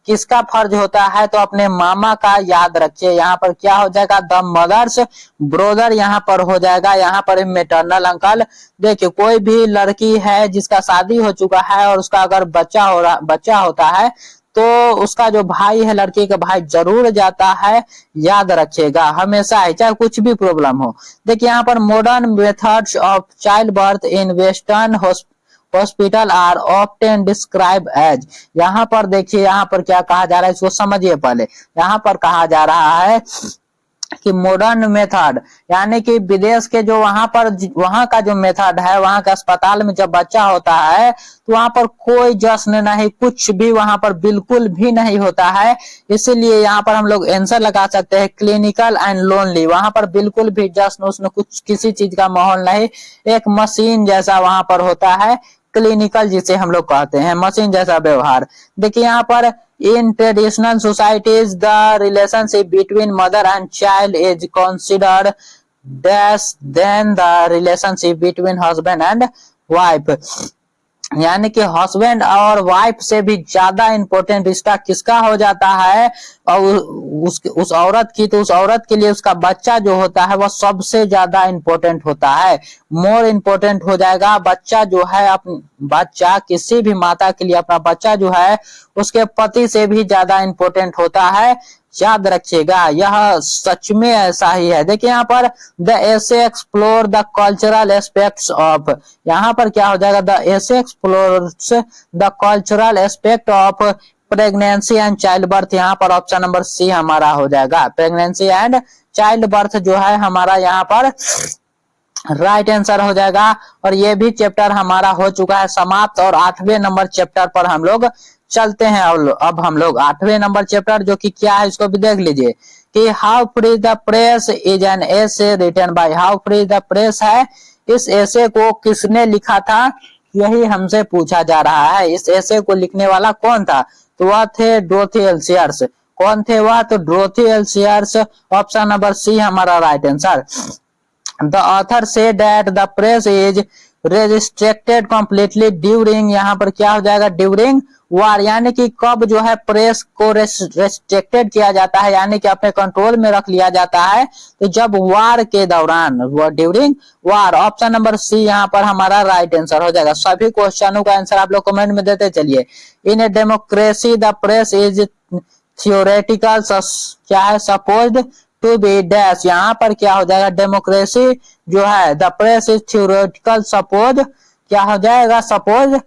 किसका फर्ज होता है, तो अपने मामा का, याद रखिए। यहाँ पर क्या हो जाएगा, द मदर्स ब्रोदर यहाँ पर हो जाएगा, यहाँ पर मेटरनल अंकल। देखिए कोई भी लड़की है जिसका शादी हो चुका है और उसका अगर बच्चा होता है, तो उसका जो भाई है, लड़की का भाई जरूर जाता है, याद रखिएगा, हमेशा है, चाहे कुछ भी प्रॉब्लम हो। देखिए यहाँ पर modern methods of child birth in western hospital are often describe as. यहाँ पर देखिए यहाँ पर क्या कहा जा रहा है, इसको समझिए पहले। यहाँ पर कहा जा रहा है कि मॉडर्न मेथड, यानी कि विदेश के जो वहां का जो मेथड है, वहां के अस्पताल में जब बच्चा होता है तो वहां पर कोई जश्न नहीं, कुछ भी वहां पर बिल्कुल भी नहीं होता है। इसीलिए यहाँ पर हम लोग आंसर लगा सकते हैं क्लिनिकल एंड लोनली। वहां पर बिल्कुल भी जश्न उसमें कुछ किसी चीज का माहौल नहीं, एक मशीन जैसा वहां पर होता है, क्लिनिकल जिसे हम लोग कहते हैं, मशीन जैसा व्यवहार। देखिए यहाँ पर in traditional societies the relationship between mother and child is considered dash then the relationship between husband and wife, यानी कि हस्बैंड और वाइफ से भी ज्यादा इंपॉर्टेंट रिश्ता किसका हो जाता है, और उस औरत की, तो उस औरत के लिए उसका बच्चा जो होता है वह सबसे ज्यादा इंपॉर्टेंट होता है, मोर इंपॉर्टेंट हो जाएगा। बच्चा जो है, बच्चा किसी भी माता के लिए अपना बच्चा जो है उसके पति से भी ज्यादा इंपॉर्टेंट होता है। याद रखिएगा, यह सच में ऐसा ही है। देखिए यहाँ पर the essay explore the cultural aspects of, यहाँ पर क्या हो जाएगा, the essay explores the cultural aspect of pregnancy and child birth, यहाँ पर ऑप्शन नंबर सी हमारा हो जाएगा। प्रेगनेंसी एंड चाइल्ड बर्थ जो है हमारा यहाँ पर राइट आंसर हो जाएगा। और ये भी चैप्टर हमारा हो चुका है समाप्त। और 8वें नंबर चैप्टर पर हम लोग चलते हैं। अब हम लोग 8वें नंबर चैप्टर जो कि क्या है इसको भी देख लीजिए कि how free the press is an essay written by, how free the press है, इस एसे को किसने लिखा था, यही हमसे पूछा जा रहा है। इस एसे को लिखने वाला कौन था, तो वह थे डोरोथी एल सीयर्स। कौन थे वह, तो Dorothy L Sayers, option number C हमारा right answer. The author said that the press is restricted completely during, यहाँ पर क्या हो जाएगा, during war, यानी कि कब जो है प्रेस को रेस्ट्रिक्टेड किया जाता है, यानी कि अपने कंट्रोल में रख लिया जाता है, तो जब वार के दौरान, ड्यूरिंग वार। ऑप्शन नंबर सी यहाँ पर हमारा राइट आंसर हो जाएगा। सभी क्वेश्चनों का आंसर आप लोग कमेंट में देते चलिए। In a democracy the press is theoretical, क्या है, सपोज्ड टू बी डैश, यहाँ पर क्या हो जाएगा, डेमोक्रेसी जो है the press is theoretical suppose, क्या हो जाएगा, सपोज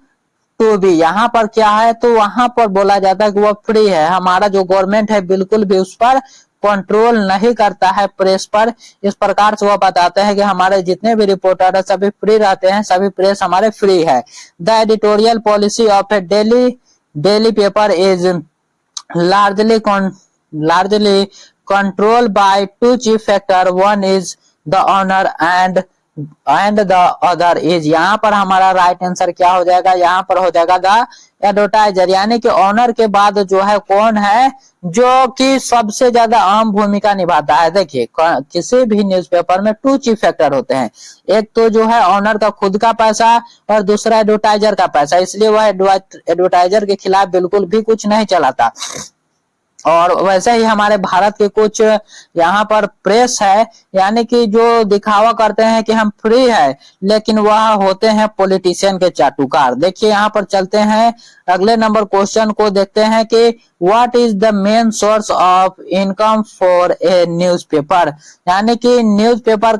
टू बी, यहाँ पर क्या है, तो वहां पर बोला जाता है कि वो फ्री है। हमारा जो गवर्नमेंट है बिल्कुल भी उस पर कंट्रोल नहीं करता है प्रेस पर। इस प्रकार से वो बताते हैं कि हमारे जितने भी रिपोर्टर है सभी फ्री रहते हैं, सभी प्रेस हमारे फ्री है। The editorial policy of A daily paper is largely controlled by two chief factor, one is the owner and the other is, यहाँ पर हमारा राइट आंसर क्या हो जाएगा, यहाँ पर हो जाएगा द एडवर्टाइजर, यानी कि ऑनर के बाद जो है कौन है जो कि सबसे ज्यादा अहम भूमिका निभाता है। देखिए किसी भी न्यूज़पेपर में टू चीफ फैक्टर होते हैं, एक तो जो है ऑनर का खुद का पैसा और दूसरा एडवर्टाइजर का पैसा, इसलिए वह एडवर्टाइजर के खिलाफ बिल्कुल भी कुछ नहीं चलाता। और वैसे ही हमारे भारत के कुछ यहाँ पर प्रेस है, यानी कि जो दिखावा करते हैं कि हम फ्री है, लेकिन वह होते हैं पॉलिटिशियन के चाटुकार। देखिए यहाँ पर चलते हैं अगले नंबर क्वेश्चन को, देखते हैं कि what is the main source of income for a newspaper, यानी कि न्यूज़पेपर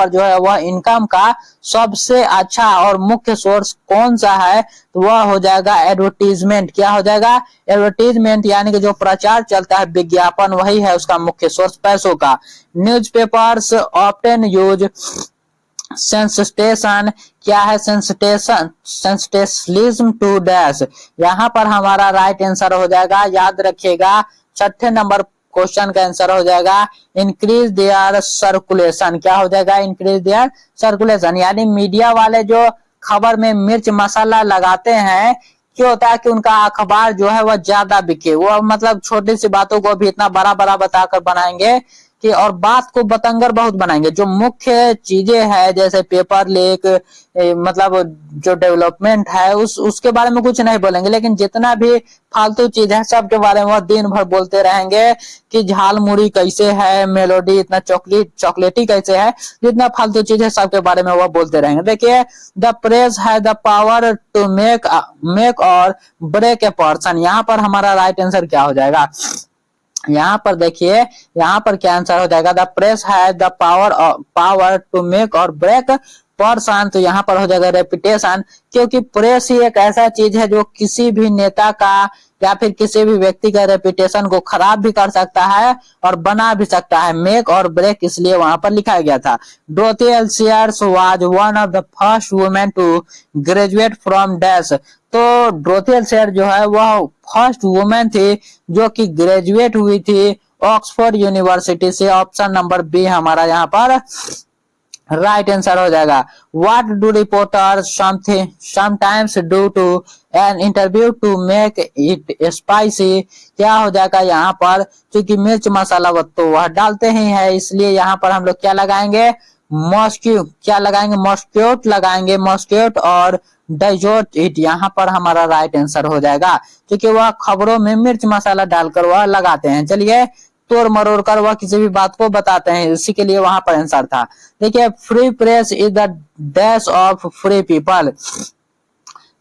जो है वह इनकम का सबसे अच्छा और मुख्य सोर्स कौन सा है, तो वह हो जाएगा एडवर्टीजमेंट। क्या हो जाएगा, एडवर्टीजमेंट, यानी कि जो प्रचार चलता है, विज्ञापन, वही है उसका मुख्य सोर्स पैसों का। न्यूज़पेपर्स ऑफ्टन यूज सेंसेशन, क्या है, सेंसेशनलिज्म टू डैश, यहाँ पर हमारा राइट आंसर हो जाएगा, याद रखिएगा 6ठे नंबर क्वेश्चन का आंसर हो जाएगा इंक्रीज देयर सर्कुलेशन। क्या हो जाएगा, इंक्रीज देयर सर्कुलेशन, यानी मीडिया वाले जो खबर में मिर्च मसाला लगाते हैं, क्यों होता है कि उनका अखबार जो है वह ज्यादा बिके। वो मतलब छोटी सी बातों को भी इतना बड़ा बड़ा बताकर बनाएंगे कि, और बात को बतंगर बहुत बनाएंगे। जो मुख्य चीजें है जैसे पेपर लीक, मतलब जो डेवलपमेंट है उसके बारे में कुछ नहीं बोलेंगे, लेकिन जितना भी फालतू चीज है सबके बारे में वह दिन भर बोलते रहेंगे कि झालमुड़ी कैसे है, मेलोडी इतना चॉकलेटी कैसे है, जितना फालतू चीज है सबके बारे में वह बोलते रहेंगे। देखिए द प्रेस है द पावर टू मेक और ब्रेक ए पर्सन, यहाँ पर हमारा राइट आंसर क्या हो जाएगा, यहाँ पर देखिए यहाँ पर क्या आंसर हो जाएगा, द प्रेस है द पावर टू मेक और ब्रेक पर्सन, तो यहाँ पर हो जाएगा रेपुटेशन, क्योंकि प्रेस ही एक ऐसा चीज है जो किसी भी नेता का या फिर किसी भी व्यक्ति का रेपुटेशन को खराब भी कर सकता है और बना भी सकता है। मेक और ब्रेक इसलिए वहां पर लिखा गया था। Dorothy L Sayers was one of the first women to graduate from dash, तो डोरोथी एल सीयर्स जो है वह फर्स्ट वुमेन थी जो कि ग्रेजुएट हुई थी ऑक्सफोर्ड यूनिवर्सिटी से। ऑप्शन नंबर बी हमारा यहाँ पर राइट आंसर हो जाएगा। What do reporter sometimes do to an interview to make it spicy, क्या हो जाएगा यहाँ पर, क्योंकि मिर्च मसाला तो वह डालते ही है, इसलिए यहाँ पर हम लोग क्या लगाएंगे, मॉस्क्यूट लगाएंगे, मॉस्क्यूट और डाइजोट इट, यहाँ पर हमारा राइट आंसर हो जाएगा, क्योंकि वह खबरों में मिर्च मसाला डालकर वह लगाते हैं। चलिए तोड़ मरोड़ कर वह किसी भी बात को बताते हैं, इसी के लिए वहां पर आंसर था। देखिए free press is the dash of free people,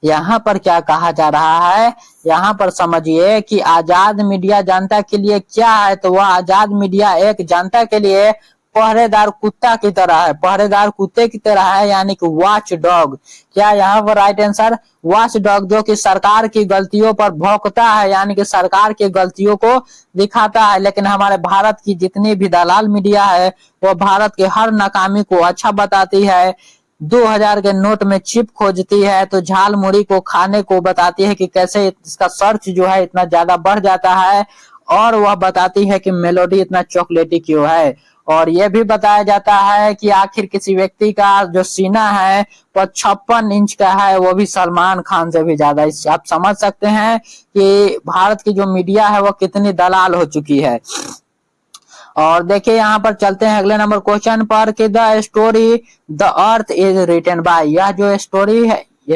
यहाँ पर क्या कहा जा रहा है, यहाँ पर समझिए कि आजाद मीडिया जनता के लिए क्या है, तो वह आजाद मीडिया एक जनता के लिए पहरेदार कुत्ता की तरह है, पहरेदार कुत्ते की तरह है, यानी कि वॉच डॉग। क्या यहाँ पर राइट आंसर, वॉच डॉग, जो कि सरकार की गलतियों पर भौंकता है, यानी कि सरकार की गलतियों को दिखाता है। लेकिन हमारे भारत की जितनी भी दलाल मीडिया है वो भारत के हर नाकामी को अच्छा बताती है। 2000 के नोट में चिप खोजती है तो झाल मुड़ी को खाने को बताती है कि कैसे इसका सर्च जो है इतना ज्यादा बढ़ जाता है, और वह बताती है कि मेलोडी इतना चॉकलेटी क्यों है। और यह भी बताया जाता है कि आखिर किसी व्यक्ति का जो सीना है वह 56 इंच का है, वो भी सलमान खान से भी ज्यादा। इस आप समझ सकते हैं कि भारत की जो मीडिया है वो कितनी दलाल हो चुकी है। और देखिए यहाँ पर चलते हैं अगले नंबर क्वेश्चन पर कि the story the earth is written by, यह जो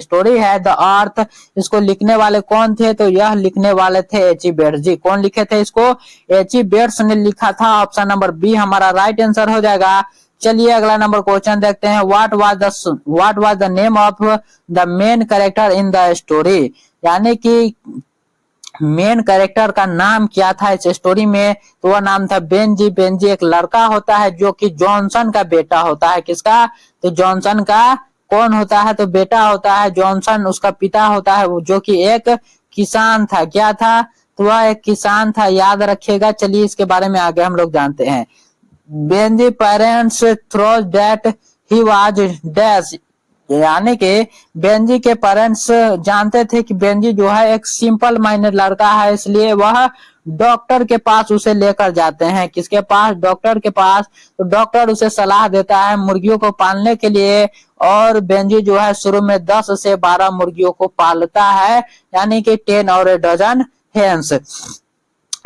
स्टोरी है द अर्थ, इसको लिखने वाले कौन थे, तो यह लिखने वाले थे एच ई बेट्स जी। कौन लिखे थे इसको, एच ई बेट्स ने लिखा था। ऑप्शन नंबर बी हमारा राइट आंसर हो जाएगा। चलिए अगला नंबर क्वेश्चन देखते हैं। What was the name of the main character in the story, यानी कि मेन कैरेक्टर का नाम क्या था इस स्टोरी में, तो वह नाम था बेंजी। बेंजी एक लड़का होता है जो कि जॉनसन का बेटा होता है। किसका, तो जॉनसन का कौन होता है, तो बेटा होता है। जॉनसन उसका पिता होता है, वो जो कि एक किसान था। क्या था, तो वह एक किसान था, याद रखिएगा। चलिए इसके बारे में आगे हम लोग जानते हैं। Benji parents throws that he was dash, यानी कि बेंजी के पेरेंट्स जानते थे कि बेंजी जो है एक सिंपल माइंडेड लड़का है, इसलिए वह डॉक्टर के पास उसे लेकर जाते हैं। किसके पास, डॉक्टर के पास। तो डॉक्टर उसे सलाह देता है मुर्गियों को पालने के लिए, और बेंजी जो है शुरू में 10 से 12 मुर्गियों को पालता है, यानी कि 10 और a dozen hens।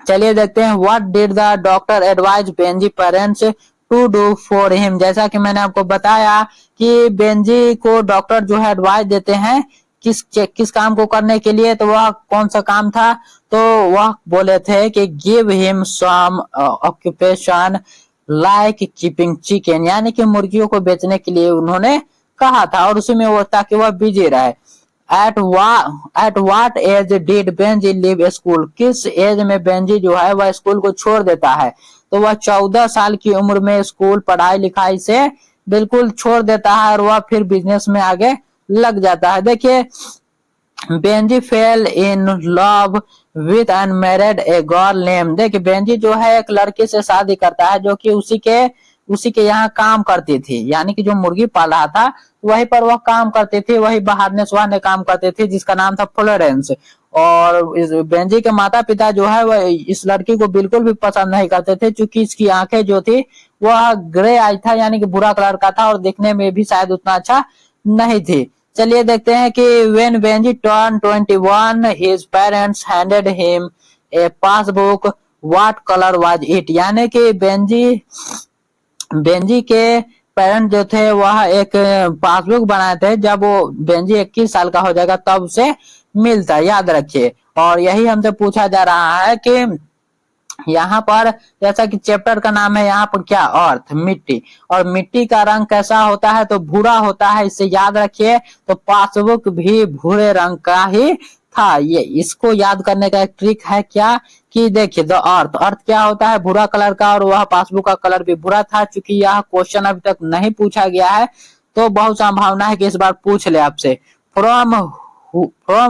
चलिए देखते हैं। What did the doctor advise Benji parents to do for him, जैसा कि मैंने आपको बताया कि बेंजी को डॉक्टर जो है एडवाइस देते हैं किस काम को करने के लिए, तो वह कौन सा काम था, तो वह बोले थे कि give him some occupation like keeping chicken, यानी कि मुर्गियों को बेचने के लिए उन्होंने कहा था, और उसी में वो ताकि वह बिजी रहे। At what age did Benji leave school, किस एज में बेंजी जो है वह स्कूल को छोड़ देता है, तो वह 14 साल की उम्र में स्कूल पढ़ाई लिखाई से बिल्कुल छोड़ देता है, और वह फिर बिजनेस में आगे लग जाता है। देखिए, Benji fail in love with and married a girl name, देखिए बेंजी जो है एक लड़की से शादी करता है जो कि उसी के यहाँ काम करती थी, यानी कि जो मुर्गी पाल रहा था वहीं पर वह काम करती थी, वही बहारने सुहारने काम करती थी, जिसका नाम था फ्लोरेंस। और इस बेंजी के माता पिता जो है वह इस लड़की को बिल्कुल भी पसंद नहीं करते थे, क्योंकि इसकी आंखें जो थी वह ग्रे आई था, यानी कि भूरा कलर का था, और दिखने में भी शायद उतना अच्छा नहीं थी। चलिए देखते हैं कि when Benji turned 21 his parents handed him a passbook, what color was it, यानी कि बेंजी के पेरेंट जो थे वह एक पासबुक बनाए थे, जब वो बेंजी 21 साल का हो जाएगा तब उसे मिलता है, याद रखिए। और यही हमसे पूछा जा रहा है कि यहाँ पर जैसा कि चैप्टर का नाम है यहाँ पर क्या, अर्थ, मिट्टी, और मिट्टी का रंग कैसा होता है, तो भूरा होता है, इसे याद रखिए। तो पासबुक भी भूरे रंग का ही था। ये इसको याद करने का एक ट्रिक है क्या, कि देखिए द अर्थ क्या होता है, भूरा कलर का, और वह पासबुक का कलर भी भूरा था। चूंकि यह क्वेश्चन अभी तक नहीं पूछा गया है तो बहुत संभावना है कि इस बार पूछ ले आपसे। From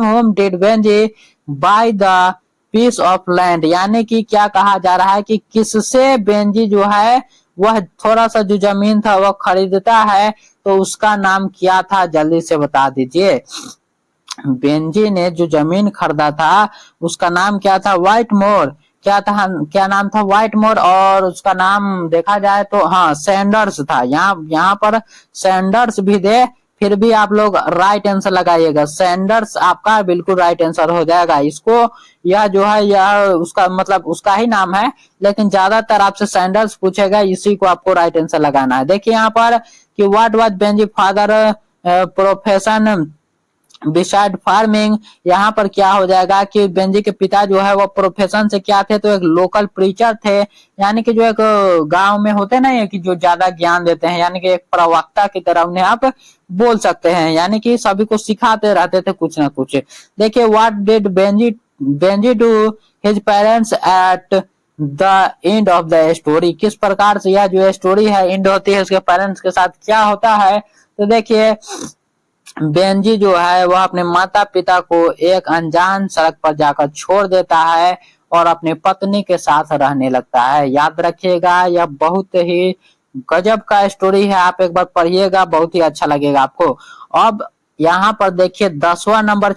home did Benji buy the piece of land, यानी कि क्या कहा जा रहा है कि किससे बेंजी जो है वह थोड़ा सा जो जमीन था वह खरीदता है, तो उसका नाम क्या था, जल्दी से बता दीजिए। बेंजी ने जो जमीन खरीदा था उसका नाम क्या था, व्हाइट मोर, क्या नाम था, व्हाइट मोर। और उसका नाम देखा जाए तो हाँ सैंडर्स था। यहाँ पर सैंडर्स भी दे, फिर भी आप लोग राइट आंसर लगाइएगा। सैंडर्स आपका बिल्कुल राइट आंसर हो जाएगा। इसको यह जो है यह उसका मतलब उसका ही नाम है, लेकिन ज्यादातर आपसे सैंडर्स पूछेगा, इसी को आपको राइट आंसर लगाना है। देखिए यहाँ पर कि what was Benji father profession, beside farming, यहाँ पर क्या हो जाएगा कि बेंजी के पिता जो है वो प्रोफेशन से क्या थे, तो एक लोकल प्रीचर थे, यानी कि जो एक गांव में होते ना कि जो ज्यादा ज्ञान देते हैं, यानी कि एक प्रवक्ता की तरह उन्हें आप बोल सकते हैं, यानी कि सभी को सिखाते रहते थे कुछ ना कुछ। देखिए what did Benji Benji do his parents at the end of the story, किस प्रकार से यह जो स्टोरी है एंड होती है, उसके पेरेंट्स के साथ क्या होता है। तो देखिए बेंजी जो है वह अपने माता पिता को एक अनजान सड़क पर जाकर छोड़ देता है और अपनी पत्नी के साथ रहने लगता है। याद रखिएगा यह बहुत ही गजब का स्टोरी है, आप एक बार पढ़िएगा, बहुत ही अच्छा लगेगा आपको। अब यहाँ पर देखिए 10वां नंबर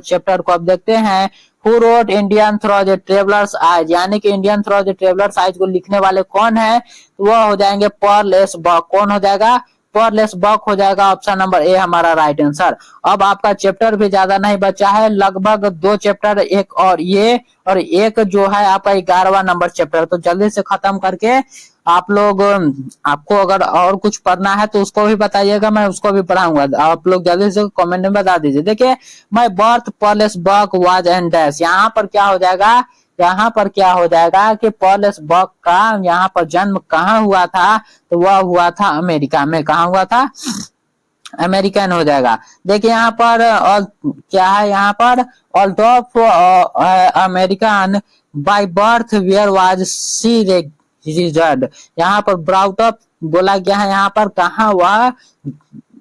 चैप्टर को अब देखते हैं। Who wrote Indian through the travellers eyes, यानी कि Indian through the travellers eyes को लिखने वाले कौन है, तो वह हो जाएंगे पर्ल एस बक। कौन हो जाएगा, पर्ल एस बक हो जाएगा। ऑप्शन नंबर ए हमारा राइट आंसर। अब आपका चैप्टर भी ज्यादा नहीं बचा है, लगभग 2 चैप्टर, एक और ये और एक जो है आपका 11वां नंबर चैप्टर, तो जल्दी से खत्म करके आप लोग, आपको अगर और कुछ पढ़ना है तो उसको भी बताइएगा, मैं उसको भी पढ़ाऊंगा। आप लोग जल्दी से कमेंट में बता दीजिए। देखिए by birth Pearl S Buck was and dash, यहाँ पर क्या हो जाएगा, यहाँ पर क्या हो जाएगा कि पर्ल एस बक का यहाँ पर जन्म कहाँ हुआ था, तो वह हुआ था अमेरिका में। कहाँ हुआ था, अमेरिकन हो जाएगा। देखिए यहाँ पर और क्या है, यहाँ पर although American by birth where was she reared, यहाँ पर ब्राउट अप बोला गया है, यहाँ पर कहाँ हुआ।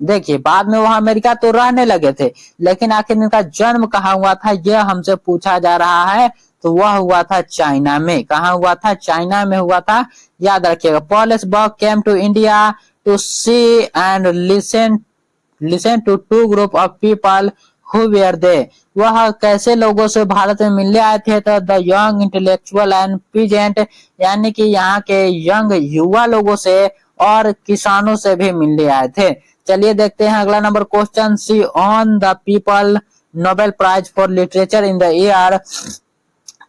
देखिए बाद में वह अमेरिका तो रहने लगे थे, लेकिन आखिर इनका जन्म कहाँ हुआ था यह हमसे पूछा जा रहा है, तो वह हुआ था चाइना में। कहाँ हुआ था, चाइना में हुआ था, याद रखिएगा। Pearl S Buck came to India to see and listen to 2 group of people who were they, वह कैसे लोगों से भारत में मिलने आए थे, तो the young intellectual and peasant, यानी कि यहाँ के यंग युवा लोगों से और किसानों से भी मिलने आए थे। चलिए देखते हैं अगला number question. She won the people Nobel prize for literature in the year,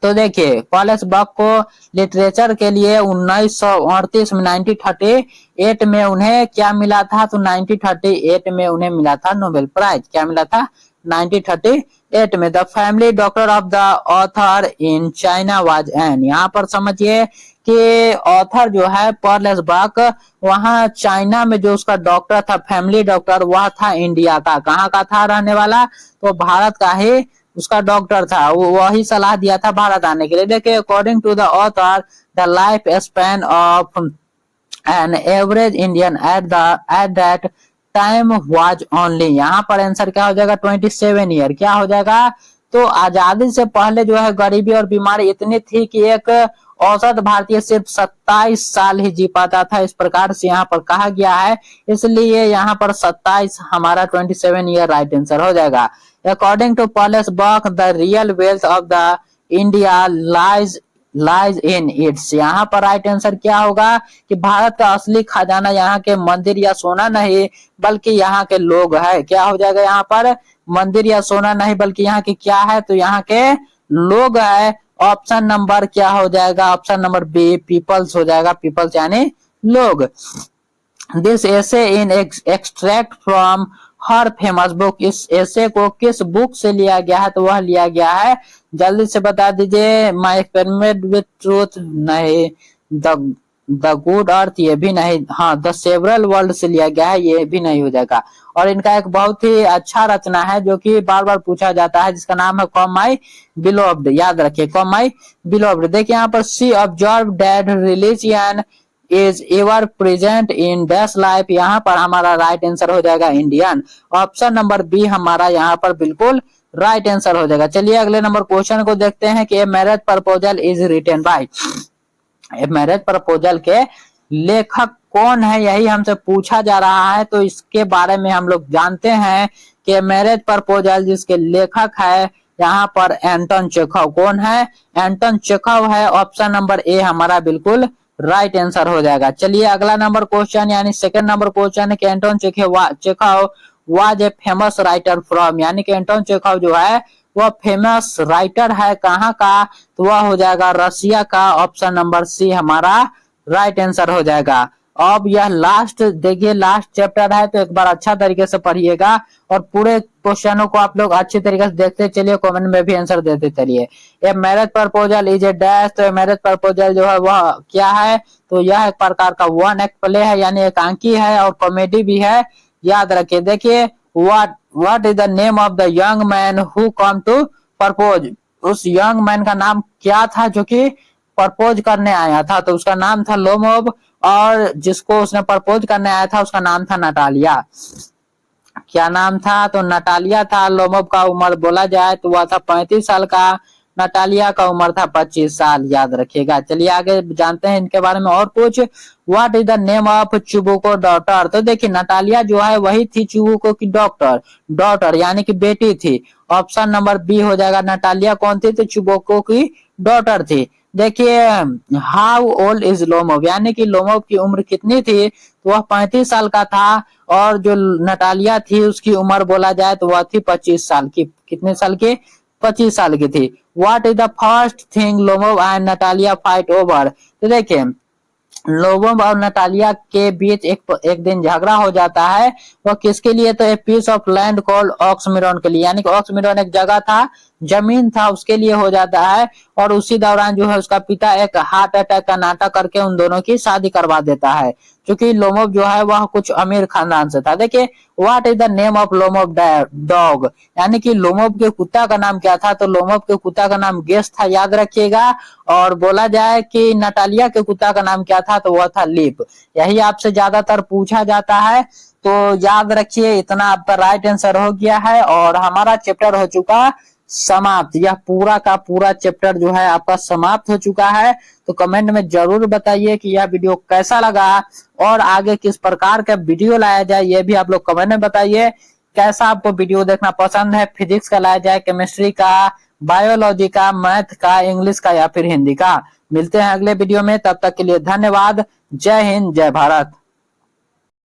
तो देखिए पर्ल एस बक को लिटरेचर के लिए 1938 में 1938 में उन्हें क्या मिला था, तो 1938 में उन्हें मिला था नोबेल प्राइज। क्या मिला था, 1938 में। The family doctor of the author in China was an, यहाँ पर समझिए कि ऑथर जो है पर्ल एस बक, वहां चाइना में जो उसका डॉक्टर था, फैमिली डॉक्टर, वह था इंडिया का। कहाँ का था रहने वाला, तो भारत का ही उसका डॉक्टर था, वही सलाह दिया था भारत आने के लिए। देखिए according to the author the life span of an average Indian at that time was only, यहाँ पर आंसर क्या हो जाएगा, 27 ईयर। क्या हो जाएगा, तो आजादी से पहले जो है गरीबी और बीमारी इतनी थी कि एक औसत भारतीय सिर्फ 27 साल ही जी पाता था, इस प्रकार से यहाँ पर कहा गया है, इसलिए यहाँ पर 27 हमारा 27 ईयर राइट आंसर हो जाएगा। According to Pearl S Buck the real wealth of the India lies in its, यहाँ पर राइट आंसर क्या होगा कि भारत का असली खजाना यहाँ के मंदिर या सोना नहीं बल्कि यहाँ के लोग है। क्या हो जाएगा, यहाँ पर मंदिर या सोना नहीं बल्कि यहाँ की क्या है, तो यहाँ के लोग है। ऑप्शन नंबर क्या हो जाएगा, ऑप्शन नंबर बी पीपल्स हो जाएगा, पीपल्स यानी लोग। This essay in extract from her famous book, इस एसे को किस बुक से लिया गया है, तो वह लिया गया है, जल्दी से बता दीजिए। माय एक्सपेरिमेंट विद ट्रूथ नहीं, द गुड अर्थ ये भी नहीं, हाँ द सेवरल वर्ल्ड से लिया गया है, ये भी नहीं हो जाएगा। और इनका एक बहुत ही अच्छा रचना है जो कि बार बार पूछा जाता है, जिसका नाम है कम माई बिलोव्ड, याद रखिए कम माई बिलोव्ड। देखिए यहाँ पर she observe that religion is ever present in dash life, यहाँ पर हमारा राइट आंसर हो जाएगा इंडियन। ऑप्शन नंबर बी हमारा यहाँ पर बिल्कुल राइट आंसर हो जाएगा। चलिए अगले नंबर क्वेश्चन को देखते हैं कि marriage proposal is written by, marriage proposal के लेखक कौन है, यही हमसे पूछा जा रहा है, तो इसके बारे में हम लोग जानते हैं कि मैरिज प्रपोजल जिसके लेखक है यहाँ पर एंटन चेखव। कौन है, एंटन चेखव है। ऑप्शन नंबर ए हमारा बिल्कुल राइट आंसर हो जाएगा। चलिए अगला नंबर क्वेश्चन यानी सेकंड नंबर क्वेश्चन है कि Anton Chekhov was a famous writer from, यानी कि एंटन चेखव जो है वह फेमस राइटर है कहाँ का, तो वह हो जाएगा रसिया का। ऑप्शन नंबर सी हमारा राइट आंसर हो जाएगा। अब यह लास्ट देखिए, लास्ट चैप्टर है, तो एक बार अच्छा तरीके से पढ़िएगा और पूरे क्वेश्चनों को आप लोग अच्छी तरीके से देखते चलिए, कमेंट में भी आंसर देते चलिए। A marriage proposal is a dash, तो मैरिज प्रपोजल जो है वह क्या है, तो यह एक प्रकार का वन एक्ट प्ले है, यानी एकांकी है और कॉमेडी भी है। याद रखिए, देखिए what is the name of the young man who come to propose, उस यंग मैन का नाम क्या था जो कि प्रपोज करने आया था, तो उसका नाम था लोमोव, और जिसको उसने प्रपोज करने आया था उसका नाम था नटालिया। क्या नाम था, तो नटालिया था। लोमोव का उम्र बोला जाए तो वह था 35 साल का, नटालिया का उम्र था 25 साल, याद रखिएगा। चलिए आगे जानते हैं इनके बारे में और कुछ। What is the name of चुबुको daughter, तो देखिए नटालिया जो है वही थी चुबुको की डॉटर यानी कि बेटी थी। ऑप्शन नंबर बी हो जाएगा। नटालिया कौन थी, तो चुबुको की डॉटर थी। देखिए हाउ ओल्ड इज लोमोव, यानी कि लोमोव की उम्र कितनी थी, तो वह 35 साल का था, और जो नटालिया थी उसकी उम्र बोला जाए तो वह थी 25 साल की। कितने साल की, 25 साल की थी। What is the first thing Lomov and Natalia fight over, तो देखिए लोमोव और नटालिया के बीच एक दिन झगड़ा हो जाता है। वो किसके लिए, तो a piece of land called Oxmiron के लिए, यानी कि ऑक्समिरोन एक जगह था, जमीन था, उसके लिए हो जाता है। और उसी दौरान जो है उसका पिता एक हार्ट अटैक का नाटक करके उन दोनों की शादी करवा देता है, क्योंकि लोमोव जो है वह कुछ अमीर खानदान से था। देखिए what is the name of Lomov dog, यानी कि लोमोव के कुत्ता का नाम क्या था, तो लोमोव के कुत्ता का नाम गेस था, याद रखिएगा। और बोला जाए कि नटालिया के कुत्ता का नाम क्या था, तो वह था लिप। यही आपसे ज्यादातर पूछा जाता है, तो याद रखिए। इतना आपका राइट आंसर हो गया है और हमारा चैप्टर हो चुका समाप्त। यह पूरा का पूरा चैप्टर जो है आपका समाप्त हो चुका है। तो कमेंट में जरूर बताइए कि यह वीडियो कैसा लगा और आगे किस प्रकार का वीडियो लाया जाए, यह भी आप लोग कमेंट में बताइए। कैसा आपको वीडियो देखना पसंद है, फिजिक्स का लाया जाए, केमिस्ट्री का, बायोलॉजी का, मैथ का, इंग्लिश का या फिर हिंदी का। मिलते हैं अगले वीडियो में, तब तक के लिए धन्यवाद। जय हिंद, जय भारत।